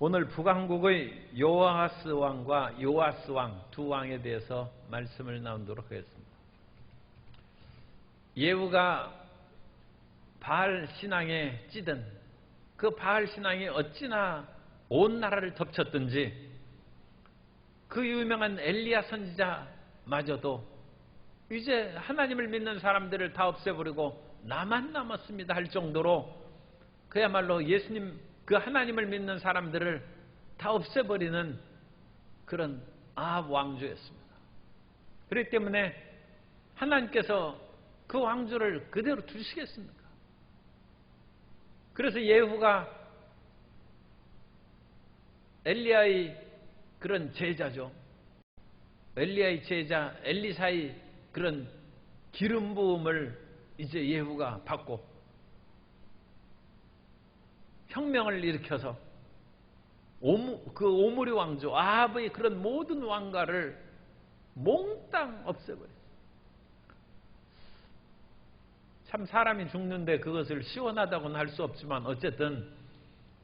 오늘 북왕국의 요아하스 왕과 요아스 왕 두 왕에 대해서 말씀을 나누도록 하겠습니다. 예후가 바알 신앙에 찌든 그 바알 신앙이 어찌나 온 나라를 덮쳤든지 그 유명한 엘리야 선지자마저도 이제 하나님을 믿는 사람들을 다 없애버리고 나만 남았습니다 할 정도로 그야말로 예수님 그 하나님을 믿는 사람들을 다 없애버리는 그런 아합 왕조였습니다. 그렇기 때문에 하나님께서 그 왕조를 그대로 두시겠습니까? 그래서 예후가 엘리야의 그런 제자죠. 엘리야의 제자 엘리사의 그런 기름 부음을 이제 예후가 받고 혁명을 일으켜서 그 오므리 왕조 아합의 그런 모든 왕가를 몽땅 없애버렸어요. 참 사람이 죽는데 그것을 시원하다고는 할 수 없지만 어쨌든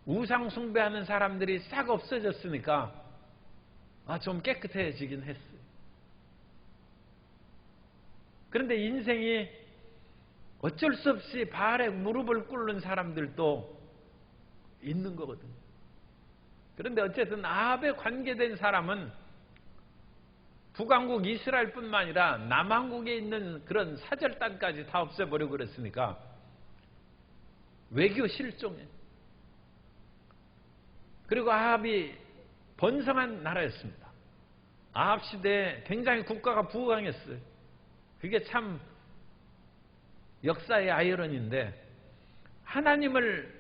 우상 숭배하는 사람들이 싹 없어졌으니까 좀 깨끗해지긴 했어요. 그런데 인생이 어쩔 수 없이 바알에 무릎을 꿇는 사람들도 있는 거거든요. 그런데 어쨌든 아합에 관계된 사람은 북왕국 이스라엘뿐만 아니라 남왕국에 있는 그런 사절 땅까지 다 없애버리고 그랬으니까 외교 실종이에요. 그리고 아합이 번성한 나라였습니다. 아합 시대에 굉장히 국가가 부강했어요. 그게 참 역사의 아이러니인데 하나님을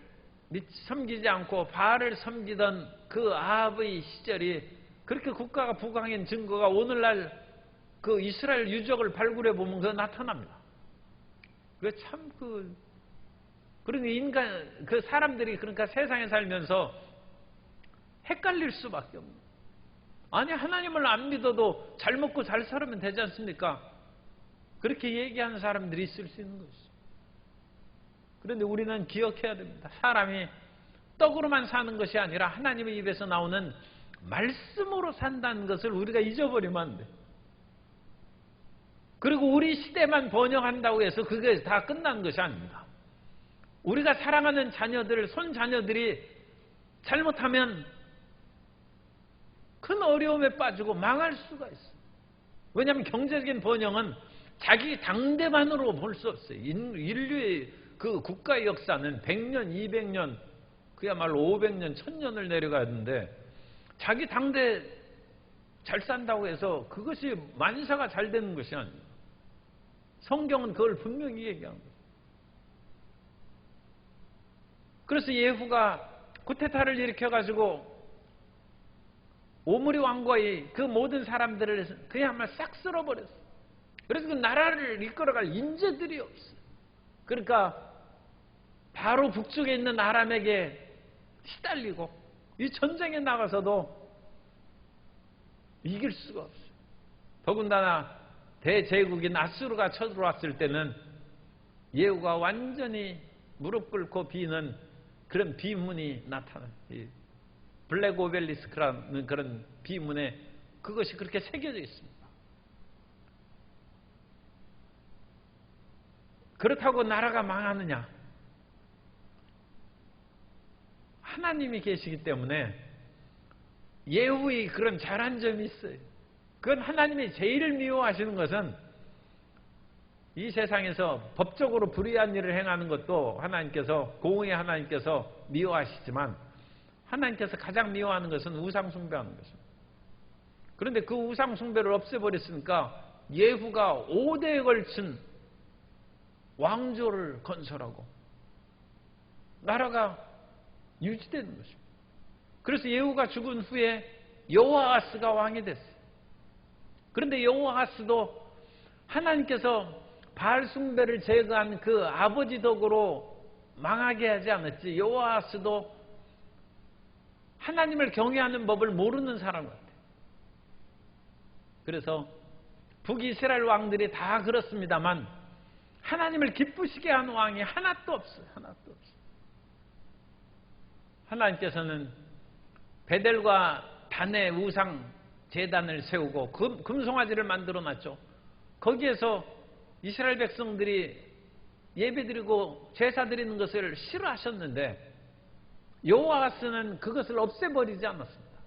섬기지 않고 바알을 섬기던 그 아합의 시절이 그렇게 국가가 부강한 증거가 오늘날 그 이스라엘 유적을 발굴해 보면 그거 나타납니다. 그게 참 그러니 인간 그 사람들이 그러니까 세상에 살면서 헷갈릴 수밖에 없는. 아니 하나님을 안 믿어도 잘 먹고 잘 살면 되지 않습니까? 그렇게 얘기하는 사람들이 있을 수 있는 것이죠. 그런데 우리는 기억해야 됩니다. 사람이 떡으로만 사는 것이 아니라 하나님의 입에서 나오는 말씀으로 산다는 것을 우리가 잊어버리면 안 돼. 그리고 우리 시대만 번영한다고 해서 그게 다 끝난 것이 아닙니다. 우리가 사랑하는 자녀들, 손자녀들이 잘못하면 큰 어려움에 빠지고 망할 수가 있어요. 왜냐하면 경제적인 번영은 자기 당대만으로 볼 수 없어요. 인류의 그 국가의 역사는 100년, 200년, 그야말로 500년, 1000년을 내려가는데 자기 당대 잘 산다고 해서 그것이 만사가 잘 되는 것이 아닙니다. 성경은 그걸 분명히 얘기하는 거예요. 그래서 예후가 쿠데타를 일으켜가지고 오므리 왕과의 그 모든 사람들을 그야말로 싹 쓸어버렸어요. 그래서 그 나라를 이끌어갈 인재들이 없어요. 그러니까 바로 북쪽에 있는 아람에게 시달리고 이 전쟁에 나가서도 이길 수가 없어요. 더군다나 대제국인 아수르가 쳐들어왔을 때는 예후가 완전히 무릎 꿇고 비는 그런 비문이 나타나요. 블랙 오벨리스크라는 그런 비문에 그것이 그렇게 새겨져 있습니다. 그렇다고 나라가 망하느냐? 하나님이 계시기 때문에 예후의 그런 잘한 점이 있어요. 그건 하나님이 제일 미워하시는 것은 이 세상에서 법적으로 불의한 일을 행하는 것도 하나님께서 공의의 하나님께서 미워하시지만 하나님께서 가장 미워하는 것은 우상 숭배하는 것입니다. 그런데 그 우상 숭배를 없애버렸으니까 예후가 5대에 걸친 왕조를 건설하고 나라가 유지되는 것입니다. 그래서 예후가 죽은 후에 여호아하스가 왕이 됐어요. 그런데 여호아하스도 하나님께서 바알 숭배를 제거한 그 아버지 덕으로 망하게 하지 않았지. 여호아하스도 하나님을 경외하는 법을 모르는 사람 같아요. 그래서 북이스라엘 왕들이 다 그렇습니다만 하나님을 기쁘시게 하는 왕이 하나도 없어요. 하나도 없어요. 하나님께서는 베델과 단의 우상 제단을 세우고 금송아지를 만들어 놨죠. 거기에서 이스라엘 백성들이 예배드리고 제사 드리는 것을 싫어하셨는데 여호와스는 그것을 없애버리지 않았습니다.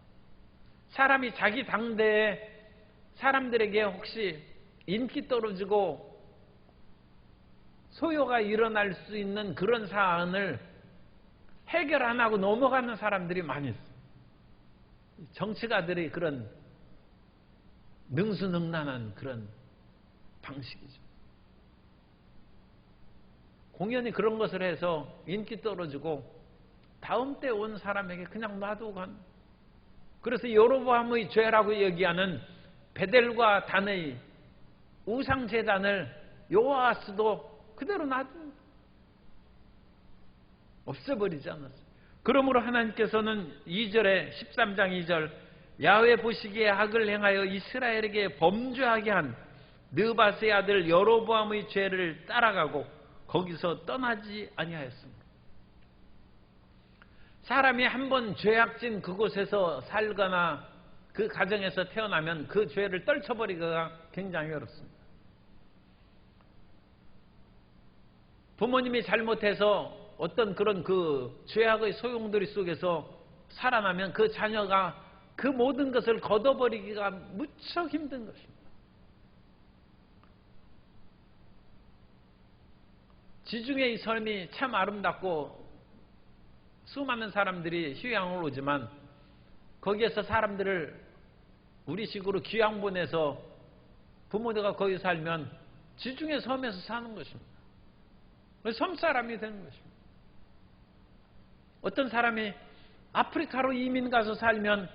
사람이 자기 당대에 사람들에게 혹시 인기 떨어지고 소요가 일어날 수 있는 그런 사안을 해결 안 하고 넘어가는 사람들이 많이 있어요. 정치가들이 그런 능수능란한 그런 방식이죠. 공연히 그런 것을 해서 인기 떨어지고 다음 때 온 사람에게 그냥 놔두고 간. 그래서 여로보암의 죄라고 얘기하는 베델과 단의 우상제단을 여호와스도 그대로 놔둔, 없애버리지 않았어요. 그러므로 하나님께서는 2절에 13장 2절 야훼 보시기에 악을 행하여 이스라엘에게 범죄하게 한 느바스의 아들 여로보암의 죄를 따라가고 거기서 떠나지 아니하였습니다. 사람이 한번 죄악진 그곳에서 살거나 그 가정에서 태어나면 그 죄를 떨쳐버리기가 굉장히 어렵습니다. 부모님이 잘못해서 어떤 그런 그 죄악의 소용돌이 속에서 살아나면 그 자녀가 그 모든 것을 걷어버리기가 무척 힘든 것입니다. 지중해의 섬이 참 아름답고 수많은 사람들이 휴양을 오지만 거기에서 사람들을 우리식으로 귀양 보내서 부모가 거기 살면 지중해 섬에서 사는 것입니다. 섬 사람이 되는 것입니다. 어떤 사람이 아프리카로 이민 가서 살면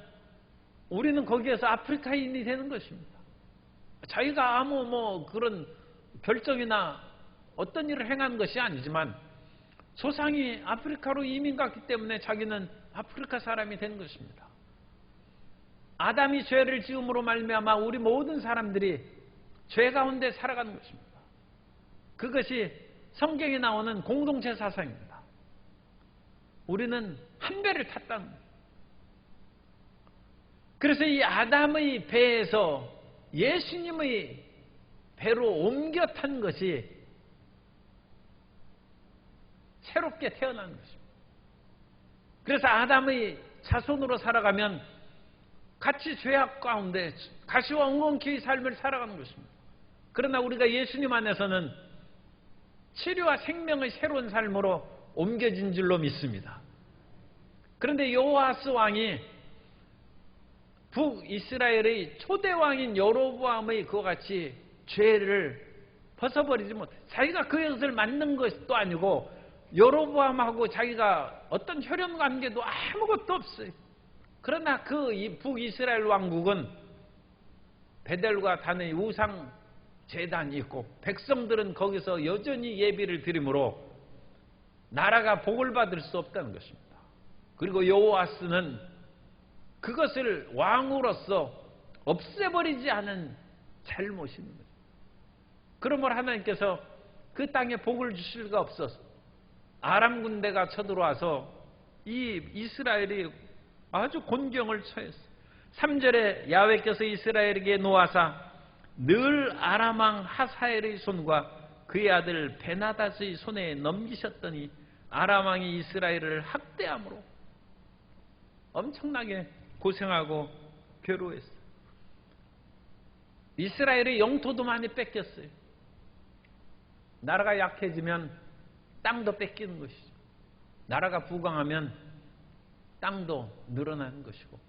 우리는 거기에서 아프리카인이 되는 것입니다. 자기가 아무 그런 결정이나 어떤 일을 행한 것이 아니지만 조상이 아프리카로 이민 갔기 때문에 자기는 아프리카 사람이 된 것입니다. 아담이 죄를 지음으로 말미암아 우리 모든 사람들이 죄 가운데 살아가는 것입니다. 그것이 성경에 나오는 공동체 사상입니다. 우리는 한 배를 탔다는 거예요. 그래서 이 아담의 배에서 예수님의 배로 옮겨 탄 것이 새롭게 태어난 것입니다. 그래서 아담의 자손으로 살아가면 같이 죄악 가운데 가시와 엉겅퀴의 삶을 살아가는 것입니다. 그러나 우리가 예수님 안에서는 치료와 생명의 새로운 삶으로 옮겨진 줄로 믿습니다. 그런데 여호아스 왕이 북이스라엘의 초대 왕인 여로보암의 그와 같이 죄를 벗어버리지 못해 자기가 그것을 만든 것도 아니고 여로보암하고 자기가 어떤 혈연 관계도 아무것도 없어요. 그러나 그 북이스라엘 왕국은 베델과 단의 우상 제단이 있고 백성들은 거기서 여전히 예비를 드리므로 나라가 복을 받을 수 없다는 것입니다. 그리고 여호아스는 그것을 왕으로서 없애버리지 않은 잘못이 있는 거죠. 그러므로 하나님께서 그 땅에 복을 주실 리가 없어서 아람 군대가 쳐들어와서 이 이스라엘이 아주 곤경을 처했어요. 3절에 야훼께서 이스라엘에게 노하사 늘 아람 왕 하사엘의 손과 그의 아들 베나닷의 손에 넘기셨더니 아람 왕이 이스라엘을 학대함으로 엄청나게 고생하고 괴로워했어요. 이스라엘의 영토도 많이 뺏겼어요. 나라가 약해지면 땅도 뺏기는 것이죠. 나라가 부강하면 땅도 늘어나는 것이고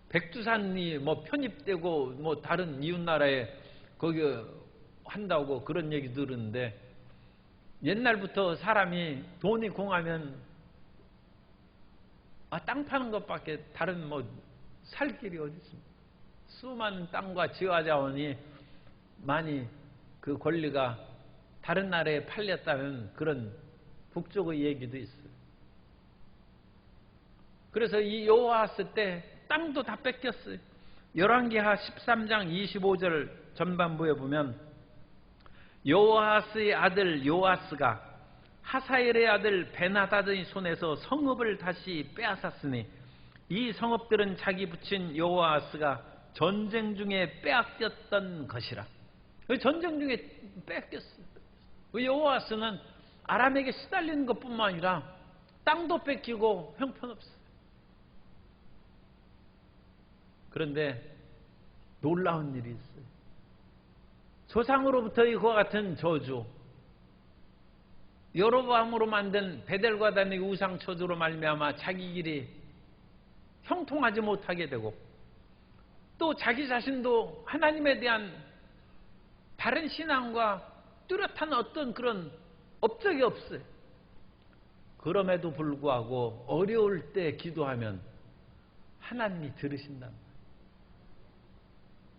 백두산이 편입되고 다른 이웃 나라에 거기 한다고 그런 얘기 들었는데 옛날부터 사람이 돈이 공하면 땅 파는 것밖에 다른 살 길이 어디 있습니까? 수많은 땅과 지하자원이 많이 그 권리가 다른 나라에 팔렸다는 그런 북쪽의 얘기도 있어요. 그래서 이 여호아스 때 땅도 다 뺏겼어요. 열왕기하 13장 25절 전반부에 보면 여호아스의 아들 요아스가 하사엘의 아들 베나다드의 손에서 성읍을 다시 빼앗았으니 이 성읍들은 자기 부친 여호아스가 전쟁 중에 빼앗겼던 것이라. 전쟁 중에 뺏겼어요. 여호아스는 아람에게 시달리는 것뿐만 아니라 땅도 뺏기고 형편없어요. 그런데 놀라운 일이 있어요. 조상으로부터 그와 같은 저주, 여로보암으로 만든 베델과 단의 우상 저주로 말미암아 자기 길이 형통하지 못하게 되고, 또 자기 자신도 하나님에 대한 바른 신앙과 뚜렷한 어떤 그런 업적이 없어요. 그럼에도 불구하고 어려울 때 기도하면 하나님이 들으신다.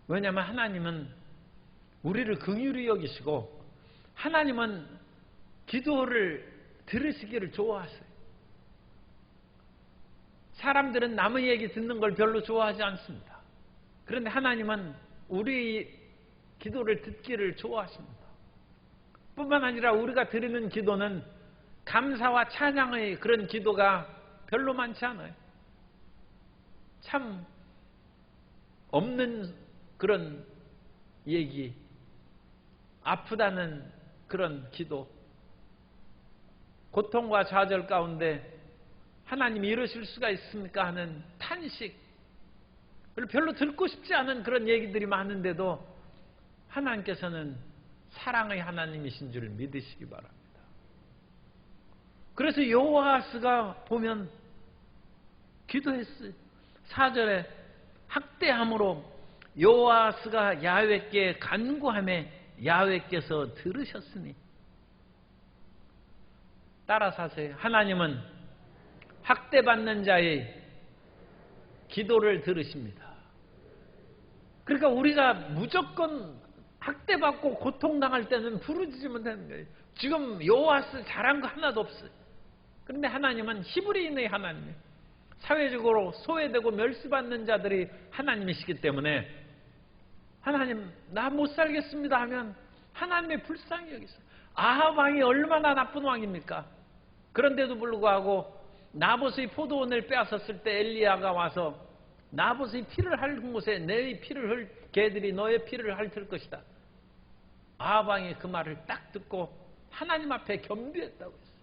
왜냐하면 하나님은 우리를 긍휼히 여기시고 하나님은 기도를 들으시기를 좋아하세요. 사람들은 남의 얘기 듣는 걸 별로 좋아하지 않습니다. 그런데 하나님은 우리 기도를 듣기를 좋아하십니다. 뿐만 아니라 우리가 드리는 기도는 감사와 찬양의 그런 기도가 별로 많지 않아요. 참 없는 그런 얘기, 아프다는 그런 기도, 고통과 좌절 가운데 하나님이 이러실 수가 있습니까 하는 탄식, 별로 듣고 싶지 않은 그런 얘기들이 많은데도 하나님께서는 사랑의 하나님이신 줄 믿으시기 바랍니다. 그래서 여호아스가 보면 기도했어요. 4절에 학대함으로 여호아스가 야훼께 간구하매 야훼께서 들으셨으니. 따라서 하세요. 하나님은 학대받는 자의 기도를 들으십니다. 그러니까 우리가 무조건 학대받고 고통당할 때는 부르짖으면 되는 거예요. 지금 여호아스 잘한 거 하나도 없어요. 그런데 하나님은 히브리인의 하나님이에요. 사회적으로 소외되고 멸시받는 자들이 하나님이시기 때문에 하나님 나 못 살겠습니다 하면 하나님의 불쌍히 여기세요. 아합 왕이 얼마나 나쁜 왕입니까? 그런데도 불구하고 나봇의 포도원을 빼앗았을 때 엘리야가 와서 나봇의 피를 핥은 곳에 내 피를 흘 개들이 너의 피를 핥을 것이다. 아합 왕이 그 말을 딱 듣고 하나님 앞에 겸비했다고 했어요.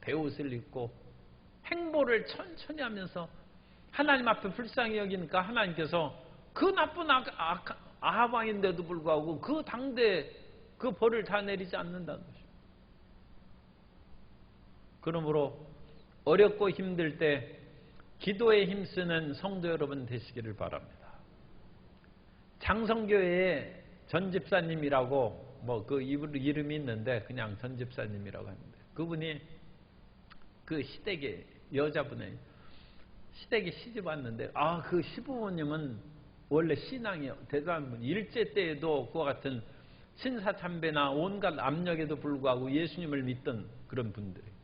베옷을 입고 행보를 천천히 하면서 하나님 앞에 불쌍히 여기니까 하나님께서 그 나쁜 아합 왕인데도 불구하고 그 당대 그 벌을 다 내리지 않는다는 것입니다. 그러므로 어렵고 힘들 때 기도에 힘쓰는 성도 여러분 되시기를 바랍니다. 장성교회에 전 집사님이라고 그 이름이 있는데 그냥 전 집사님이라고 하는데, 그분이 그 시댁에 여자분의 시댁에 시집 왔는데 그 시부모님은 원래 신앙이 대단한 분, 일제 때에도 그와 같은 신사참배나 온갖 압력에도 불구하고 예수님을 믿던 그런 분들이에요.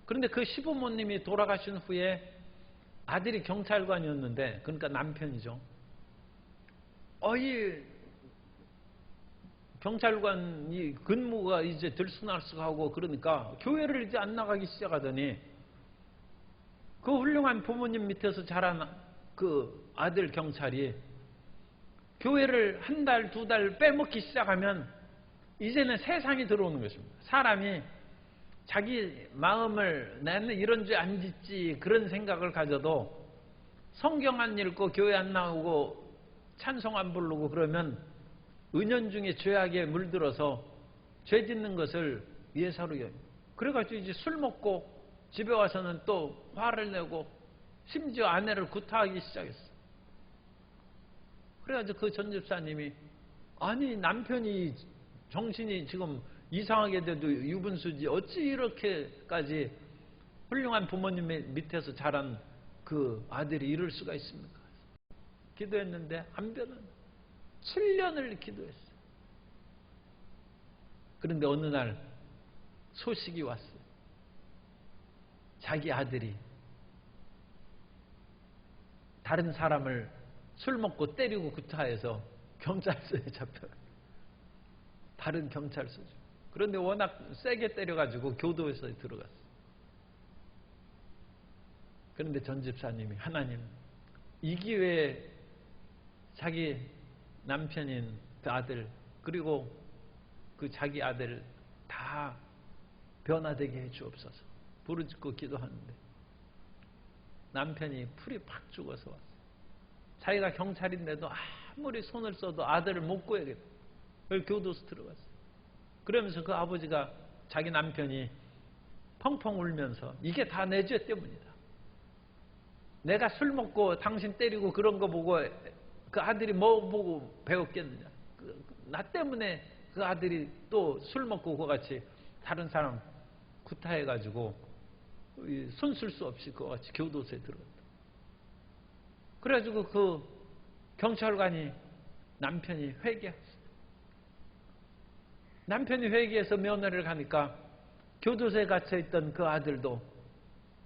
그런데 그 시부모님이 돌아가신 후에 아들이 경찰관이었는데, 그러니까 남편이죠. 이 경찰관이 근무가 이제 들쑥날쑥하고 그러니까 교회를 이제 안 나가기 시작하더니 그 훌륭한 부모님 밑에서 자란 그 아들 경찰이 교회를 한 달, 두 달 빼먹기 시작하면 이제는 세상이 들어오는 것입니다. 사람이 자기 마음을 나는 이런 죄 안 짓지 그런 생각을 가져도 성경 안 읽고 교회 안 나오고 찬송 안 부르고 그러면 은연중에 죄악에 물들어서 죄 짓는 것을 예사로 여깁니다. 그래가지고 이제 술 먹고 집에 와서는 또 화를 내고 심지어 아내를 구타하기 시작했어. 그래가지고 그 전 집사님이 아니 남편이 정신이 지금 이상하게 돼도 유분수지 어찌 이렇게까지 훌륭한 부모님 밑에서 자란 그 아들이 이럴 수가 있습니까? 기도했는데 안 변한 7년을 기도했어요. 그런데 어느 날 소식이 왔어요. 자기 아들이 다른 사람을 술 먹고 때리고 구타해서 경찰서에 잡혀요. 다른 경찰서죠. 그런데 워낙 세게 때려가지고 교도소에 들어갔어. 그런데 전 집사님이 하나님, 이 기회에 자기 남편인 그 아들 그리고 그 자기 아들 다 변화되게 해 주옵소서 부르짖고 기도하는데 남편이 풀이 팍 죽어서 왔어. 자기가 경찰인데도 아무리 손을 써도 아들을 못 구해야겠다. 그래서 교도소 들어갔어. 그러면서 그 아버지가 자기 남편이 펑펑 울면서 이게 다 내 죄 때문이다. 내가 술 먹고 당신 때리고 그런 거 보고 그 아들이 뭐 보고 배웠겠느냐. 나 때문에 그 아들이 또 술 먹고 그거 같이 다른 사람 구타해가지고 손 쓸 수 없이 그거 같이 교도소에 들어갔다. 그래가지고 그 경찰관이 남편이 회개했어. 남편이 회개해서 면회를 가니까 교도소에 갇혀있던 그 아들도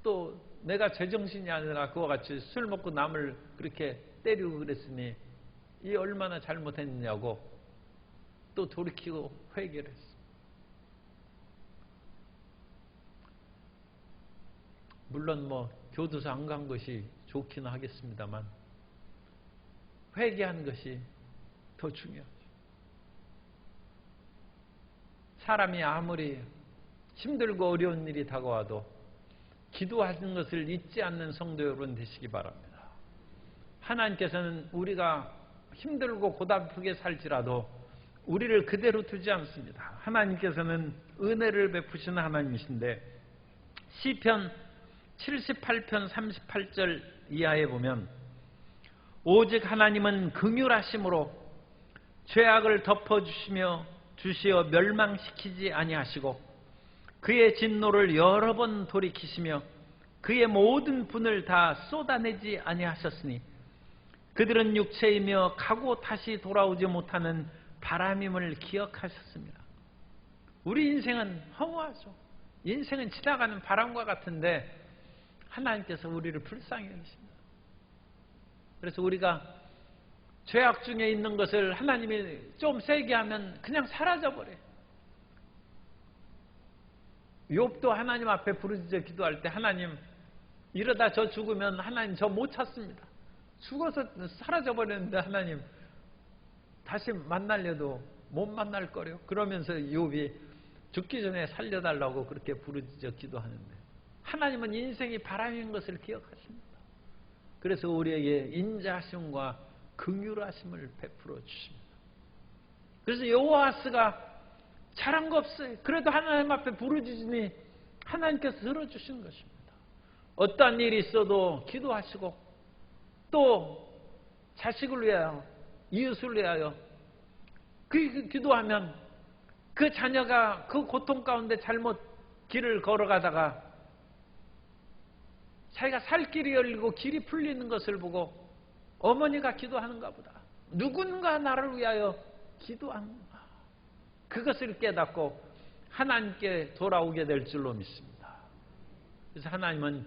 또 내가 제정신이 아니라 그와 같이 술 먹고 남을 그렇게 때리고 그랬으니 이 얼마나 잘못했느냐고 또 돌이키고 회개를 했어. 물론 뭐 교도소 안 간 것이 좋기는 하겠습니다만 회개한 것이 더 중요하죠. 사람이 아무리 힘들고 어려운 일이 다가와도 기도하는 것을 잊지 않는 성도 여러분 되시기 바랍니다. 하나님께서는 우리가 힘들고 고달프게 살지라도 우리를 그대로 두지 않습니다. 하나님께서는 은혜를 베푸시는 하나님이신데 시편 78편 38절 이하에 보면 오직 하나님은 긍휼하심으로 죄악을 덮어주시며 주시어 멸망시키지 아니하시고 그의 진노를 여러 번 돌이키시며 그의 모든 분을 다 쏟아내지 아니하셨으니 그들은 육체이며 가고 다시 돌아오지 못하는 바람임을 기억하셨습니다. 우리 인생은 허무하죠. 인생은 지나가는 바람과 같은데 하나님께서 우리를 불쌍히 여기십니다. 그래서 우리가 죄악 중에 있는 것을 하나님이 좀 세게 하면 그냥 사라져버려요. 욥도 하나님 앞에 부르짖어 기도할 때 하나님 이러다 저 죽으면 하나님 저 못 찾습니다. 죽어서 사라져버렸는데 하나님 다시 만나려도 못 만날 거래요. 그러면서 욥이 죽기 전에 살려달라고 그렇게 부르짖어 기도하는데 하나님은 인생이 바람인 것을 기억하십니다. 그래서 우리에게 인자하심과 긍휼하심을 베풀어 주십니다. 그래서 여호와스가 잘한 거 없어요. 그래도 하나님 앞에 부르짖으니 하나님께서 들어주신 것입니다. 어떠한 일이 있어도 기도하시고 또 자식을 위하여 이웃을 위하여 그 기도하면 그 자녀가 그 고통 가운데 잘못 길을 걸어가다가 자기가 살 길이 열리고 길이 풀리는 것을 보고 어머니가 기도하는가 보다. 누군가 나를 위하여 기도하는가. 그것을 깨닫고 하나님께 돌아오게 될 줄로 믿습니다. 그래서 하나님은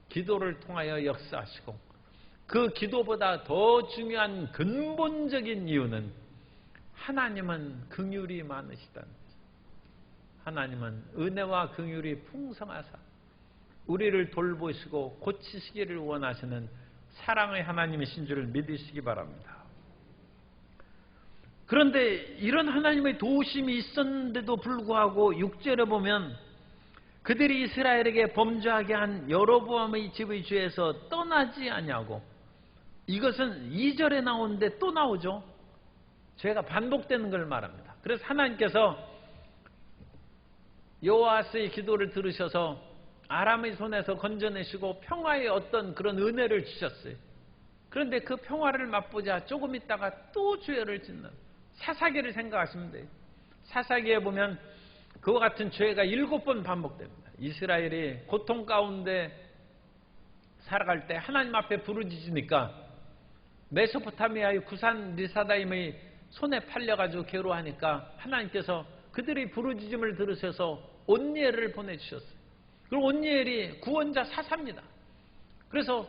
기도를 통하여 역사하시고 그 기도보다 더 중요한 근본적인 이유는 하나님은 긍휼이 많으시다는 거죠. 하나님은 은혜와 긍휼이 풍성하사 우리를 돌보시고 고치시기를 원하시는 사랑의 하나님이신 줄을 믿으시기 바랍니다. 그런데 이런 하나님의 도우심이 있었는데도 불구하고 6절에 보면 그들이 이스라엘에게 범죄하게 한 여로보암의 집의 죄에서 떠나지 아니하고 이것은 2절에 나오는데 또 나오죠. 죄가 반복되는 걸 말합니다. 그래서 하나님께서 여호와스의 기도를 들으셔서 아람의 손에서 건져내시고 평화의 어떤 그런 은혜를 주셨어요. 그런데 그 평화를 맛보자 조금 있다가 또 죄를 짓는 사사기를 생각하시면 돼요. 사사기에 보면 그와 같은 죄가 7번 반복됩니다. 이스라엘이 고통 가운데 살아갈 때 하나님 앞에 부르짖으니까 메소포타미아의 구산 리사다임의 손에 팔려가지고 괴로워하니까 하나님께서 그들의 부르짖음을 들으셔서 온니엘을 보내주셨어요. 그리고 온니엘이 구원자 사사입니다. 그래서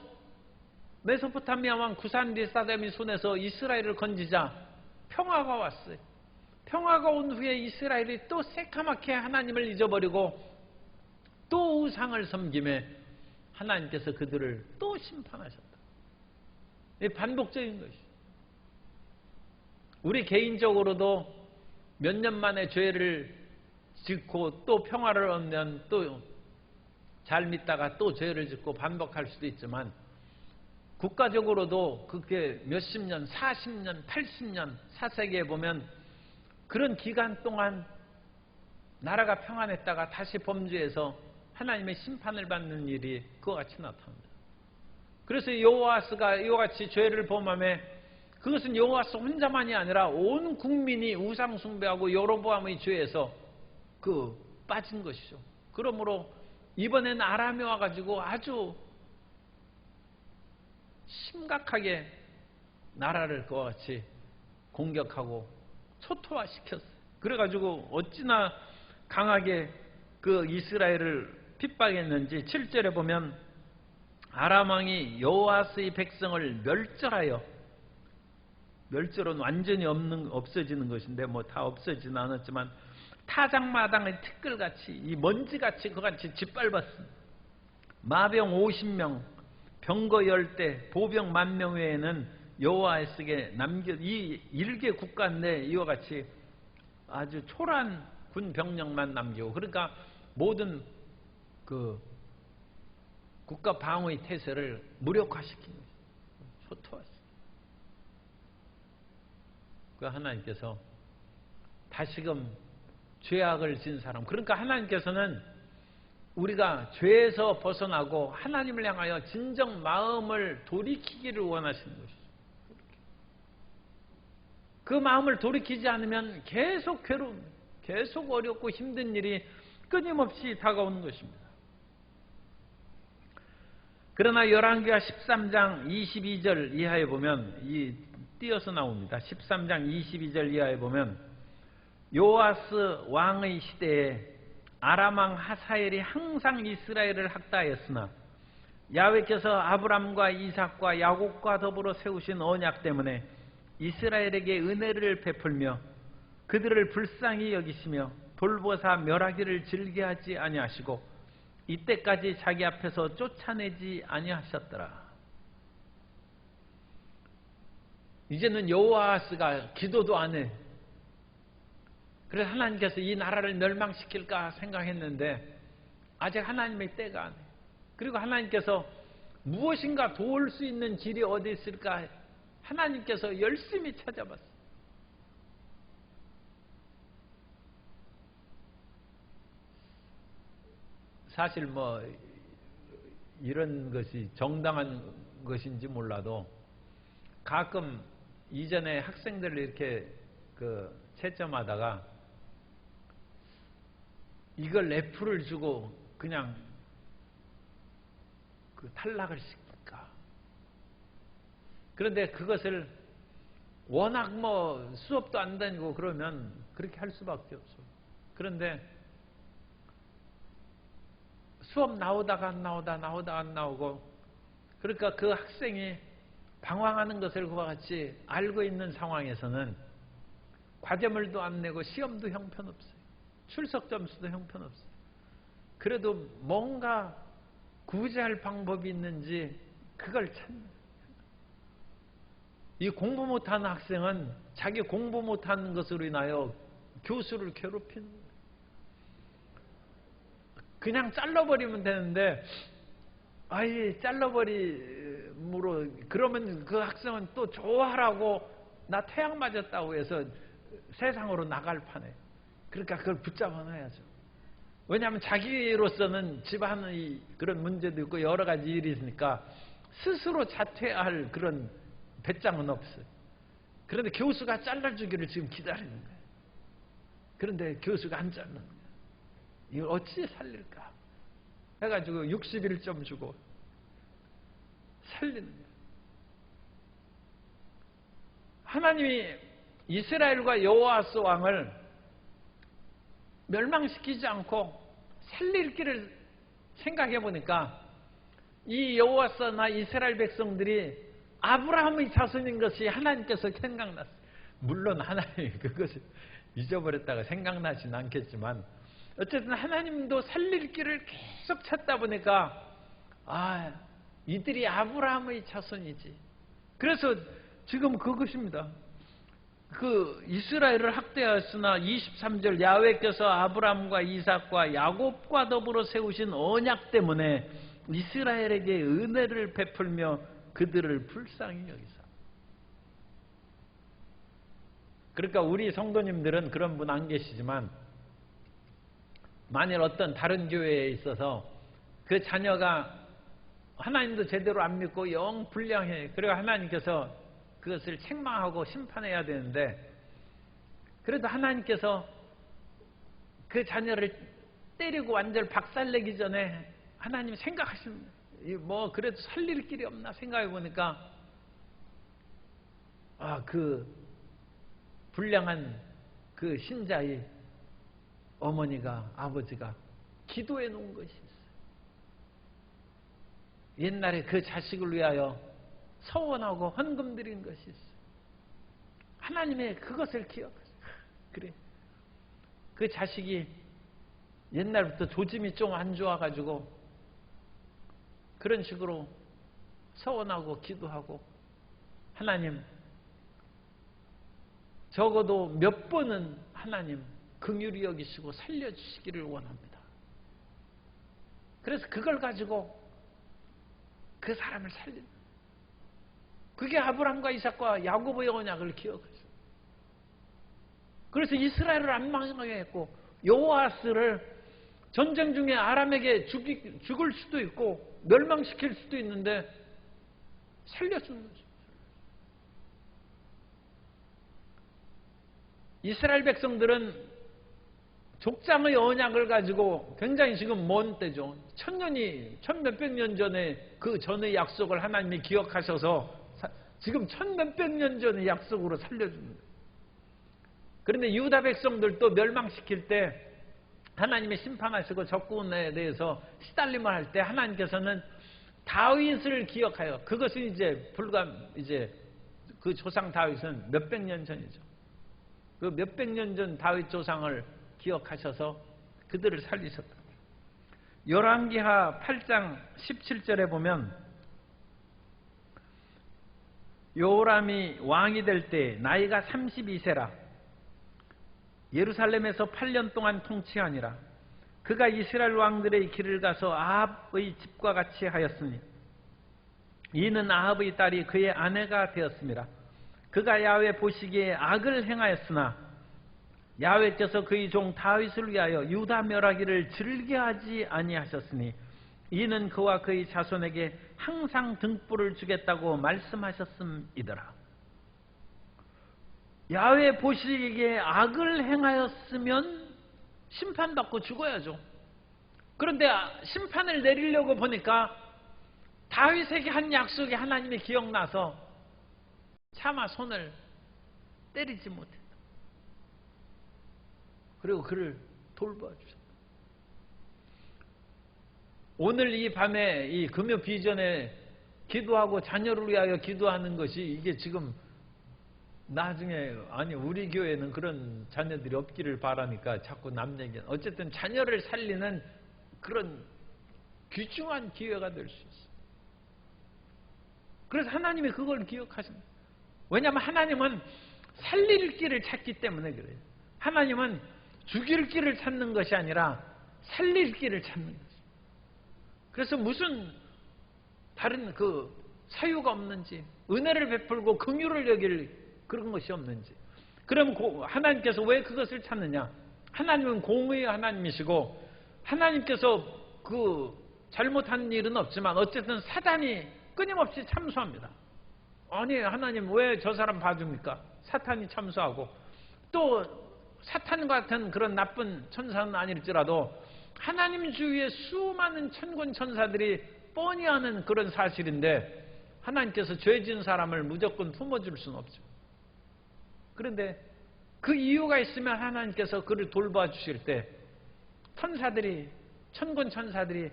메소포타미아 왕 구산 리사다임의 손에서 이스라엘을 건지자 평화가 왔어요. 평화가 온 후에 이스라엘이 또 새카맣게 하나님을 잊어버리고 또 우상을 섬김에 하나님께서 그들을 또 심판하셨다. 이 반복적인 것이죠. 우리 개인적으로도 몇 년 만에 죄를 짓고 또 평화를 얻으면 또 잘 믿다가 또 죄를 짓고 반복할 수도 있지만 국가적으로도 그게 몇십 년, 40년, 80년 사세기에 보면 그런 기간 동안 나라가 평안했다가 다시 범죄해서 하나님의 심판을 받는 일이 그와 같이 나타납니다. 그래서 여호아스가 이와 같이 죄를 범함에 그것은 여호아스 혼자만이 아니라 온 국민이 우상 숭배하고 여로보암의 죄에서 빠진 것이죠. 그러므로 이번엔 아람이 와가지고 아주 심각하게 나라를 그와 같이 공격하고 초토화시켰어요. 그래가지고 어찌나 강하게 그 이스라엘을 핍박했는지 7절에 보면 아람 왕이 여호아스의 백성을 멸절하여, 멸절은 완전히 없어지는 것인데 뭐 다 없어지는 않았지만 타작마당의 티끌같이 이 먼지같이 그같이 짓밟았습니다. 마병 50명, 병거 10대, 보병 10,000명 외에는 여호아스에게 이 일개 국가인데 이와 같이 아주 초라한 군 병력만 남기고, 그러니까 모든 그 국가 방어의 태세를 무력화시킨 거죠. 초토화시킨. 그 하나님께서 다시금 죄악을 진 사람, 그러니까 하나님께서는 우리가 죄에서 벗어나고 하나님을 향하여 진정 마음을 돌이키기를 원하시는 것이죠. 그 마음을 돌이키지 않으면 계속 괴로움, 계속 어렵고 힘든 일이 끊임없이 다가오는 것입니다. 그러나 열왕기하 13장 22절 이하에 보면 띄어서 나옵니다. 13장 22절 이하에 보면 요아스 왕의 시대에 아람 왕 하사엘이 항상 이스라엘을 학다하였으나 야훼께서 아브람과 이삭과 야곱과 더불어 세우신 언약 때문에 이스라엘에게 은혜를 베풀며 그들을 불쌍히 여기시며 돌보사 멸하기를 즐겨하지 아니하시고 이때까지 자기 앞에서 쫓아내지 아니하셨더라. 이제는 여호아스가 기도도 안 해. 그래서 하나님께서 이 나라를 멸망시킬까 생각했는데 아직 하나님의 때가 안 해. 그리고 하나님께서 무엇인가 도울 수 있는 길이 어디 있을까 하나님께서 열심히 찾아봤어요. 사실 뭐 이런 것이 정당한 것인지 몰라도 가끔 이전에 학생들을 이렇게 채점하다가 이걸 F를 주고 그냥 탈락을 시킬까. 그런데 그것을 워낙 뭐 수업도 안 다니고 그러면 그렇게 할 수밖에 없어. 그런데 수업 나오다가 안 나오고 그러니까 그 학생이 방황하는 것을 그와 같이 알고 있는 상황에서는 과제물도 안 내고 시험도 형편없어요. 출석 점수도 형편없어요. 그래도 뭔가 구제할 방법이 있는지 그걸 찾는. 이 공부 못하는 학생은 자기 공부 못하는 것으로 인하여 교수를 괴롭히는 거예요. 그냥 잘라버리면 되는데 아예 잘라버림으로 그러면 그 학생은 또 좋아하라고 나 태양 맞았다고 해서 세상으로 나갈 판에. 그러니까 그걸 붙잡아 놔야죠. 왜냐하면 자기로서는 집안의 그런 문제도 있고 여러 가지 일이 있으니까 스스로 자퇴할 그런 배짱은 없어요. 그런데 교수가 잘라주기를 지금 기다리는 거예요. 그런데 교수가 안 자르는 거예요. 이걸 어찌 살릴까 해가지고 61점 주고 살리는 거예요. 하나님이 이스라엘과 여호아스 왕을 멸망시키지 않고 살릴 길을 생각해 보니까 이 여호와스나 이스라엘 백성들이 아브라함의 자손인 것이 하나님께서 생각났어요. 물론 하나님이 그것을 잊어버렸다가 생각나지는 않겠지만 어쨌든 하나님도 살릴 길을 계속 찾다 보니까 이들이 아브라함의 자손이지. 그래서 지금 그것입니다. 그 이스라엘을 학대하였으나 23절 야훼께서 아브라함과 이삭과 야곱과 더불어 세우신 언약 때문에 이스라엘에게 은혜를 베풀며 그들을 불쌍히 여기사. 그러니까 우리 성도님들은 그런 분 안 계시지만 만일 어떤 다른 교회에 있어서 그 자녀가 하나님도 제대로 안 믿고 영 불량해. 그리고 하나님께서 그것을 책망하고 심판해야 되는데 그래도 하나님께서 그 자녀를 때리고 완전 박살내기 전에 하나님 생각하시면 뭐 그래도 살릴 길이 없나 생각해 보니까 그 불량한 그 신자의 어머니가 아버지가 기도해 놓은 것이 있어요. 옛날에 그 자식을 위하여 서원하고 헌금 드린 것이 있어요. 하나님의 그것을 기억하세요. 그래. 그 자식이 옛날부터 조짐이 좀 안 좋아가지고 그런 식으로 서원하고 기도하고 하나님 적어도 몇 번은 하나님 긍휼히 여기시고 살려주시기를 원합니다. 그래서 그걸 가지고 그 사람을 살린 그게 아브라함과 이삭과 야곱의 언약을 기억하죠. 그래서 이스라엘을 안 망하게 했고 여호아스를 전쟁 중에 아람에게 죽을 수도 있고 멸망시킬 수도 있는데 살려주는 거죠. 이스라엘 백성들은 족장의 언약을 가지고 굉장히 지금 먼 때죠. 천몇백 년 전에 그 전의 약속을 하나님이 기억하셔서 지금 천몇백 년 전의 약속으로 살려줍니다. 그런데 유다 백성들도 멸망시킬 때 하나님이 심판하시고 적군에 대해서 시달림을 할 때 하나님께서는 다윗을 기억하여 그것은 이제 그 조상 다윗은 몇백 년 전이죠. 그 몇백 년 전 다윗 조상을 기억하셔서 그들을 살리셨다. 열왕기하 8장 17절에 보면 요람이 왕이 될 때 나이가 32세라 예루살렘에서 8년 동안 통치하니라. 그가 이스라엘 왕들의 길을 가서 아합의 집과 같이 하였으니 이는 아합의 딸이 그의 아내가 되었습니다. 그가 야훼 보시기에 악을 행하였으나 야훼께서 그의 종 다윗을 위하여 유다 멸하기를 즐겨하지 아니하셨으니 이는 그와 그의 자손에게 항상 등불을 주겠다고 말씀하셨음이더라. 야훼 보시기에 악을 행하였으면 심판받고 죽어야죠. 그런데 심판을 내리려고 보니까 다윗에게 한 약속이 하나님이 기억나서 차마 손을 때리지 못했다. 그리고 그를 돌봐주셨다. 오늘 이 밤에 이 금요 비전에 기도하고 자녀를 위하여 기도하는 것이 이게 지금 나중에 우리 교회는 그런 자녀들이 없기를 바라니까 자꾸 남 얘기. 어쨌든 자녀를 살리는 그런 귀중한 기회가 될 수 있어요. 그래서 하나님이 그걸 기억하십니다. 왜냐하면 하나님은 살릴 길을 찾기 때문에 그래요. 하나님은 죽일 길을 찾는 것이 아니라 살릴 길을 찾는 거죠. 그래서 무슨 다른 그 사유가 없는지 은혜를 베풀고 긍휼을 여길 그런 것이 없는지. 그럼 하나님께서 왜 그것을 찾느냐? 하나님은 공의의 하나님이시고 하나님께서 그 잘못한 일은 없지만 어쨌든 사단이 끊임없이 참수합니다. 아니 하나님 왜 저 사람 봐줍니까? 사탄이 참수하고 또 사탄 같은 그런 나쁜 천사는 아닐지라도 하나님 주위에 수많은 천군 천사들이 뻔히 아는 그런 사실인데 하나님께서 죄 지은 사람을 무조건 품어줄 수는 없죠. 그런데 그 이유가 있으면 하나님께서 그를 돌봐주실 때 천사들이 천군 천사들이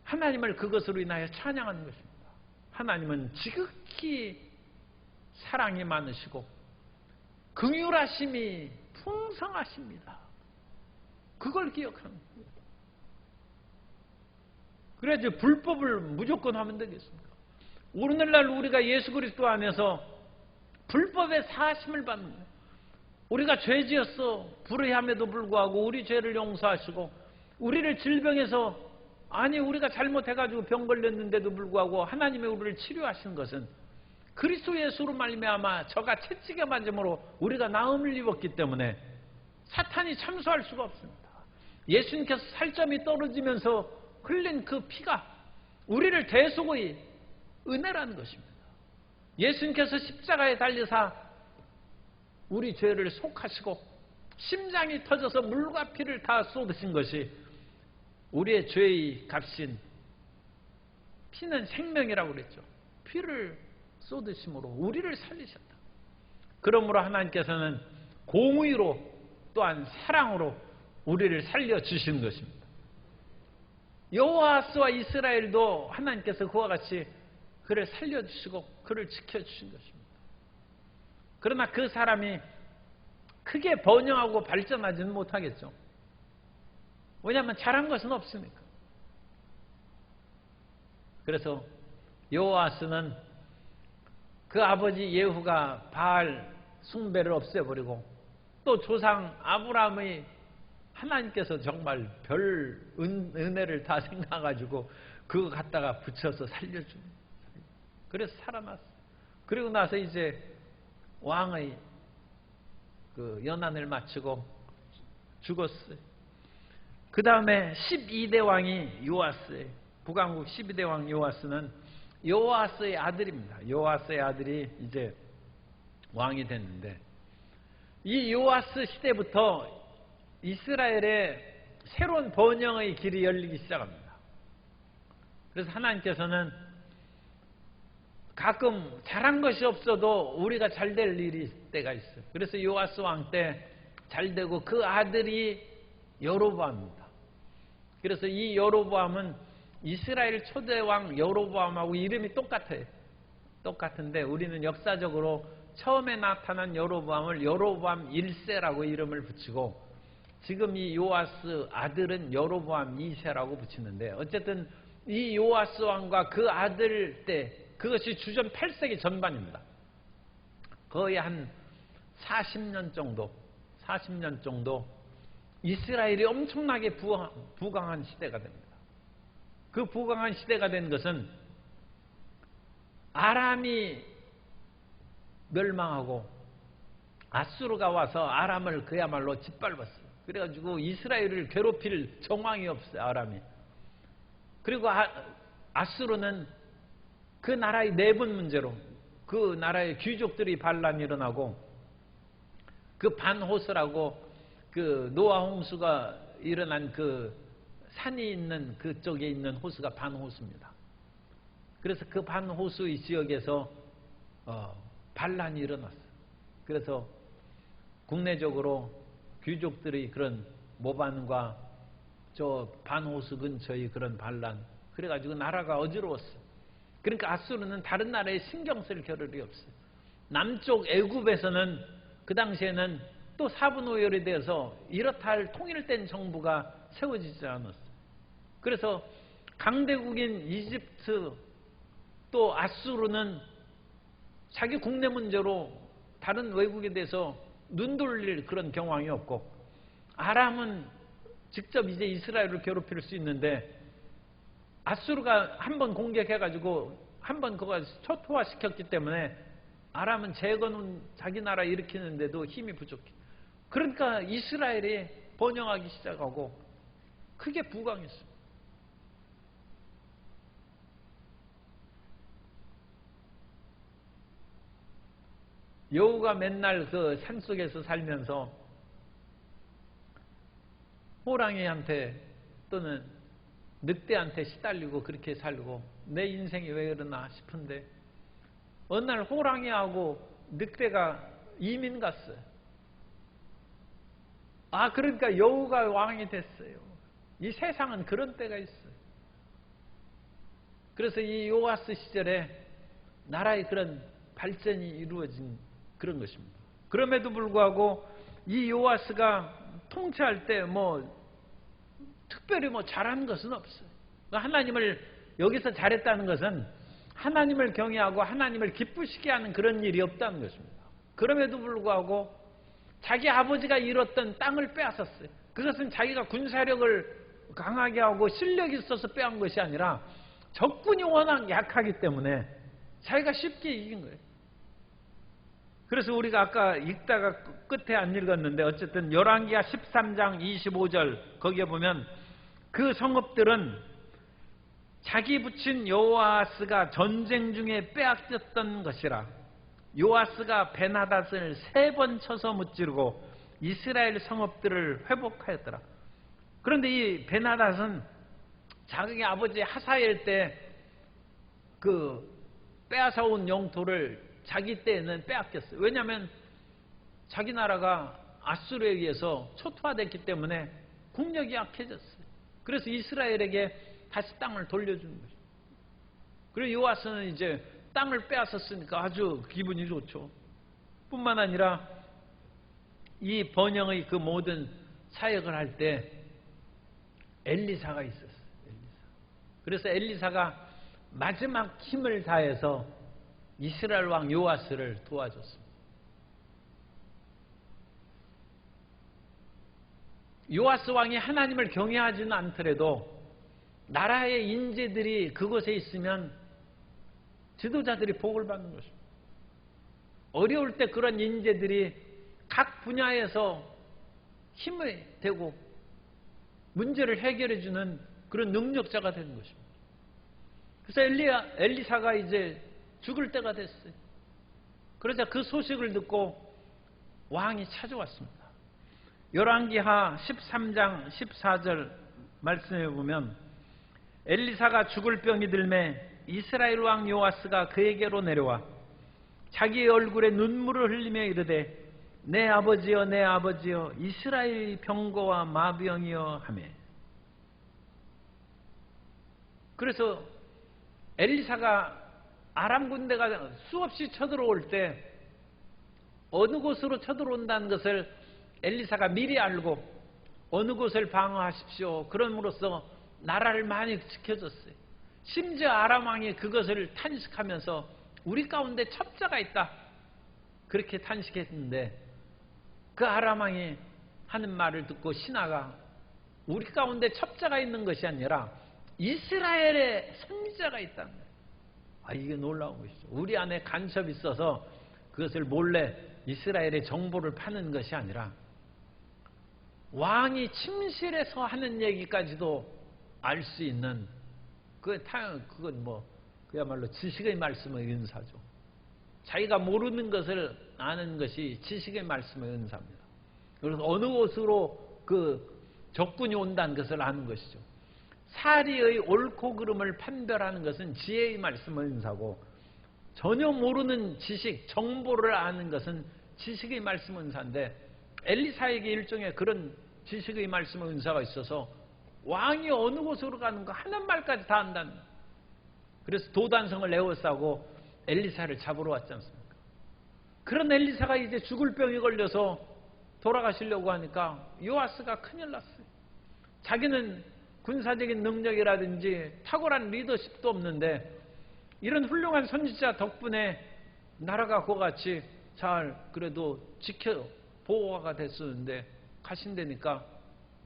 하나님을 그것으로 인하여 찬양하는 것입니다. 하나님은 지극히 사랑이 많으시고 긍휼하심이 풍성하십니다. 그걸 기억하는 거예요. 그래야지 불법을 무조건 하면 되겠습니까? 오늘날 우리가 예수 그리스도 안에서 불법의 사하심을 받는 거예요. 우리가 죄지었어 불의함에도 불구하고 우리 죄를 용서하시고 우리를 질병에서 아니 우리가 잘못해가지고 병 걸렸는데도 불구하고 하나님의 우리를 치료하신 것은 그리스도 예수로 말미암아 저가 채찍에 맞음으로 우리가 나음을 입었기 때문에 사탄이 참수할 수가 없습니다. 예수님께서 살점이 떨어지면서 흘린 그 피가 우리를 대속의 은혜라는 것입니다. 예수님께서 십자가에 달리사 우리 죄를 속하시고 심장이 터져서 물과 피를 다 쏟으신 것이 우리의 죄의 값인 피는 생명이라고 그랬죠. 피를 쏟으심으로 우리를 살리셨다. 그러므로 하나님께서는 공의로 또한 사랑으로 우리를 살려주신 것입니다. 여호와스와 이스라엘도 하나님께서 그와 같이 그를 살려주시고 그를 지켜주신 것입니다. 그러나 그 사람이 크게 번영하고 발전하지는 못하겠죠. 왜냐하면 잘한 것은 없으니까. 그래서 여호와스는 그 아버지 예후가 바알 숭배를 없애버리고 또 조상 아브라함의 하나님께서 정말 별 은혜를 다 생각가지고 그거 갖다가 붙여서 살려줍니다. 그래서 살아났어요. 그리고 나서 이제 왕의 그 연한을 마치고 죽었어요. 그 다음에 12대 왕이 요아스예요. 북왕국 12대 왕 요아스는 요아스의 아들입니다. 요아스의 아들이 이제 왕이 됐는데 이 요아스 시대부터 이스라엘의 새로운 번영의 길이 열리기 시작합니다. 그래서 하나님께서는 가끔 잘한 것이 없어도 우리가 잘 될 일이 때가 있어요. 그래서 요아스 왕 때 잘 되고 그 아들이 여로보암입니다. 그래서 이 여로보암은 이스라엘 초대 왕 여로보암하고 이름이 똑같아요. 똑같은데 우리는 역사적으로 처음에 나타난 여로보암을 여로보암 1세라고 이름을 붙이고 지금 이 요아스 아들은 여로보암 2세라고 붙이는데 어쨌든 이 요아스 왕과 그 아들 때 그것이 주전 8세기 전반입니다. 거의 한 40년 정도 이스라엘이 엄청나게 부강한 시대가 됩니다. 그 부강한 시대가 된 것은 아람이 멸망하고 아수르가 와서 아람을 그야말로 짓밟았어요. 그래가지고 이스라엘을 괴롭힐 정황이 없어요. 아람이. 그리고 아수르는 그 나라의 내분 문제로 그 나라의 귀족들이 반란이 일어나고 그 반호수라고 그 노아 홍수가 일어난 그 산이 있는 그쪽에 있는 호수가 반호수입니다. 그래서 그 반호수의 지역에서 반란이 일어났어요. 그래서 국내적으로 귀족들의 그런 모반과 저 반호수 근처의 그런 반란 그래가지고 나라가 어지러웠어요. 그러니까 아수르는 다른 나라에 신경 쓸 겨를이 없어요. 남쪽 애굽에서는 그 당시에는 또 사분오열이 되어서 이렇다 할 통일된 정부가 세워지지 않았어요. 그래서 강대국인 이집트 또 아수르는 자기 국내 문제로 다른 외국에 대해서 눈 돌릴 그런 경황이 없고 아람은 직접 이제 이스라엘을 괴롭힐 수 있는데 아수르가 한번 공격해가지고 한번 그거 초토화시켰기 때문에 아람은 재건은 자기 나라 일으키는데도 힘이 부족해. 그러니까 이스라엘이 번영하기 시작하고 크게 부강했어요. 여우가 맨날 그 산속에서 살면서 호랑이한테 또는 늑대한테 시달리고 그렇게 살고 내 인생이 왜 그러나 싶은데 어느 날 호랑이하고 늑대가 이민 갔어요. 그러니까 여우가 왕이 됐어요. 이 세상은 그런 때가 있어요. 그래서 이 요아스 시절에 나라의 그런 발전이 이루어진 그런 것입니다. 그럼에도 불구하고 이 요아스가 통치할 때 특별히 잘한 것은 없어요. 하나님을 여기서 잘했다는 것은 하나님을 경외하고 하나님을 기쁘시게 하는 그런 일이 없다는 것입니다. 그럼에도 불구하고 자기 아버지가 잃었던 땅을 빼앗았어요. 그것은 자기가 군사력을 강하게 하고 실력이 있어서 빼앗은 것이 아니라 적군이 워낙 약하기 때문에 자기가 쉽게 이긴 거예요. 그래서 우리가 아까 읽다가 끝에 안 읽었는데 어쨌든 열왕기하 13장 25절 거기에 보면 그 성읍들은 자기 부친 요아스가 전쟁 중에 빼앗겼던 것이라. 요아스가 베나닷을 3번 쳐서 무찌르고 이스라엘 성읍들을 회복하였더라. 그런데 이 베나닷은 자기 아버지 하사엘 때 그 빼앗아온 영토를 자기 때에는 빼앗겼어요. 왜냐하면 자기 나라가 아수르에 의해서 초토화됐기 때문에 국력이 약해졌어요. 그래서 이스라엘에게 다시 땅을 돌려주는 거죠. 그리고 요아스는 이제 땅을 빼앗았으니까 아주 기분이 좋죠. 뿐만 아니라 이 번영의 그 모든 사역을 할 때 엘리사가 있었어요. 그래서 엘리사가 마지막 힘을 다해서 이스라엘 왕 요아스를 도와줬습니다. 요아스 왕이 하나님을 경외하지는 않더라도 나라의 인재들이 그곳에 있으면 지도자들이 복을 받는 것입니다. 어려울 때 그런 인재들이 각 분야에서 힘이 되고 문제를 해결해 주는 그런 능력자가 되는 것입니다. 그래서 엘리사가 이제 죽을 때가 됐어요. 그러자 그 소식을 듣고 왕이 찾아왔습니다. 열왕기하 13장 14절 말씀해 보면 엘리사가 죽을 병이 들매 이스라엘 왕 요아스가 그에게로 내려와 자기의 얼굴에 눈물을 흘리며 이르되 내 아버지여 내 아버지여 이스라엘 병거와 마병이여 하며. 그래서 엘리사가 아람 군대가 수없이 쳐들어올 때 어느 곳으로 쳐들어온다는 것을 엘리사가 미리 알고 어느 곳을 방어하십시오. 그럼으로써 나라를 많이 지켜줬어요. 심지어 아람 왕이 그것을 탄식하면서 우리 가운데 첩자가 있다. 그렇게 탄식했는데 그 아람 왕이 하는 말을 듣고 신하가 우리 가운데 첩자가 있는 것이 아니라 이스라엘의 선지자가 있다는 거예요. 이게 놀라운 것이죠. 우리 안에 간섭이 있어서 그것을 몰래 이스라엘의 정보를 파는 것이 아니라 왕이 침실에서 하는 얘기까지도 알 수 있는 그건 그야말로 지식의 말씀의 은사죠. 자기가 모르는 것을 아는 것이 지식의 말씀의 은사입니다. 그래서 어느 곳으로 그 적군이 온다는 것을 아는 것이죠. 사리의 옳고 그름을 판별하는 것은 지혜의 말씀의 은사고 전혀 모르는 지식, 정보를 아는 것은 지식의 말씀의 은사인데 엘리사에게 일종의 그런 지식의 말씀의 은사가 있어서 왕이 어느 곳으로 가는가 하는 말까지 다 안다는 거예요. 그래서 도단성을 에워싸고 엘리사를 잡으러 왔지 않습니까? 그런 엘리사가 이제 죽을 병이 걸려서 돌아가시려고 하니까 요아스가 큰일 났어요. 자기는 군사적인 능력이라든지 탁월한 리더십도 없는데 이런 훌륭한 선지자 덕분에 나라가 그같이 잘 그래도 지켜 보호가 됐었는데 가신다니까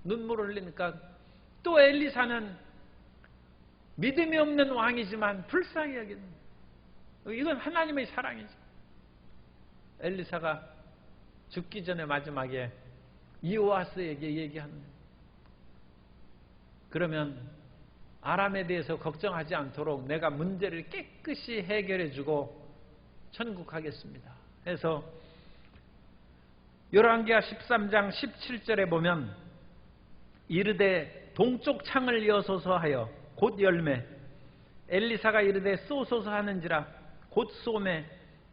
눈물을 흘리니까 또 엘리사는 믿음이 없는 왕이지만 불쌍히 여기는 이건 하나님의 사랑이죠. 엘리사가 죽기 전에 마지막에 요아스에게 얘기하는 거예요. 그러면 아람에 대해서 걱정하지 않도록 내가 문제를 깨끗이 해결해주고 천국하겠습니다. 해서 열왕기하 13장 17절에 보면 이르되 동쪽 창을 여소서 하여 곧 열매 엘리사가 이르되 쏘소서 하는지라 곧 쏘매